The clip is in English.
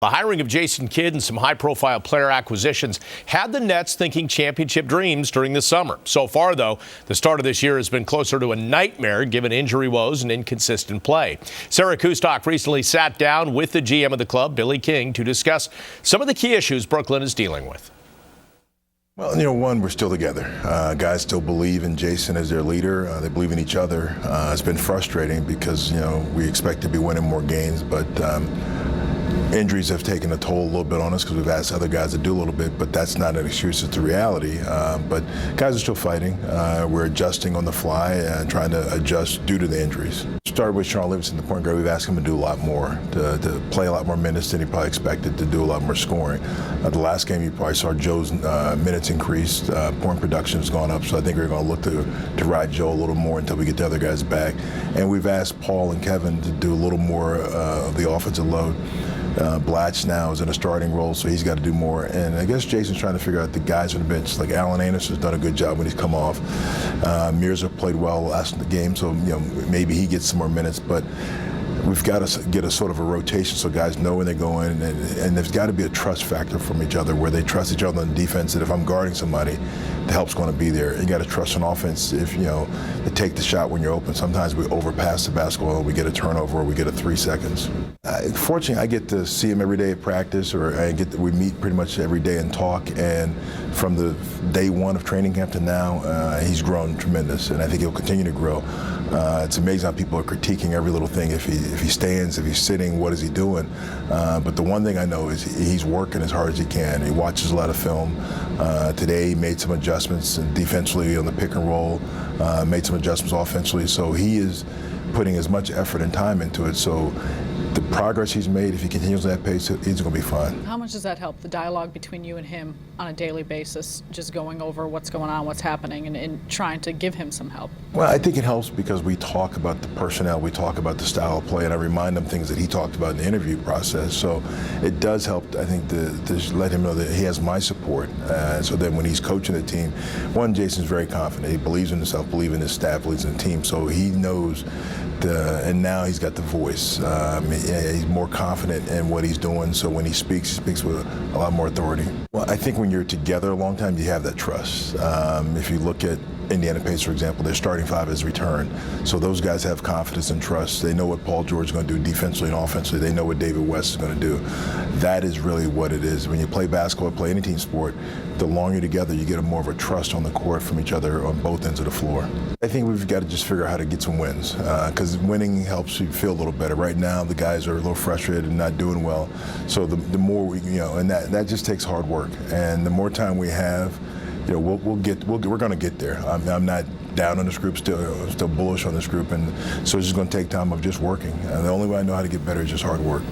The hiring of Jason Kidd and some high-profile player acquisitions had the Nets thinking championship dreams during the summer. So far, though, the start of this year has been closer to a nightmare given injury woes and inconsistent play. Sarah Kustok recently sat down with the GM of the club, Billy King, to discuss some of the key issues Brooklyn is dealing with. Well, one, we're still together. Guys still believe in Jason as their leader. They believe in each other. It's been frustrating because, we expect to be winning more games, but injuries have taken a toll a little bit on us because we've asked other guys to do a little bit, but that's not an excuse, it's the reality. But guys are still fighting. We're adjusting on the fly and trying to adjust due to the injuries. Started with Sean Livingston, the point guard. We've asked him to do a lot more, to play a lot more minutes than he probably expected, to do a lot more scoring. The last game you probably saw Joe's minutes increased, point production has gone up, so I think we're going to look to ride Joe a little more until we get the other guys back. And we've asked Paul and Kevin to do a little more of the offensive load. Blatch now is in a starting role, so he's got to do more. And I guess Jason's trying to figure out the guys on the bench. Like Alan Anis has done a good job when he's come off. Mirza played well last in the game, so maybe he gets some more minutes. But we've got to get a sort of a rotation so guys know when they're going, and there's got to be a trust factor from each other where they trust each other on defense, that if I'm guarding somebody, the help's going to be there. You got to trust on offense if, to take the shot when you're open. Sometimes we overpass the basketball and we get a turnover or we get a 3 seconds. Fortunately, I get to see him every day at practice, or we meet pretty much every day and talk, and from the day one of training camp to now, he's grown tremendous, and I think he'll continue to grow. It's amazing how people are critiquing every little thing. If he stands, if he's sitting, what is he doing? But the one thing I know is he's working as hard as he can. He watches a lot of film. Today he made some adjustments defensively on the pick and roll, made some adjustments offensively. So he is putting as much effort and time into it. So the progress he's made, if he continues at that pace, he's going to be fine. How much does that help, the dialogue between you and him on a daily basis, just going over what's going on, what's happening, and trying to give him some help? Well, I think it helps because we talk about the personnel, we talk about the style of play, and I remind him things that he talked about in the interview process. So it does help, I think, to let him know that he has my support. So that when he's coaching the team, one, Jason's very confident. He believes in himself, believes in his staff, believes in the team. So he knows and now he's got the voice. He's more confident in what he's doing, so when he speaks with a lot more authority. Well, I think when you're together a long time, you have that trust. If you look at Indiana Pacers, for example, their starting five is returned. So those guys have confidence and trust. They know what Paul George is going to do defensively and offensively. They know what David West is going to do. That is really what it is. When you play basketball, play any team sport, the longer you're together, you get more of a trust on the court from each other on both ends of the floor. I think we've got to just figure out how to get some wins, because winning helps you feel a little better. Right now, the guys are a little frustrated and not doing well. So the more we, and that just takes hard work. And the more time we have, we're going to get there. I'm not down on this group, still bullish on this group, and so it's just going to take time of just working. And the only way I know how to get better is just hard work.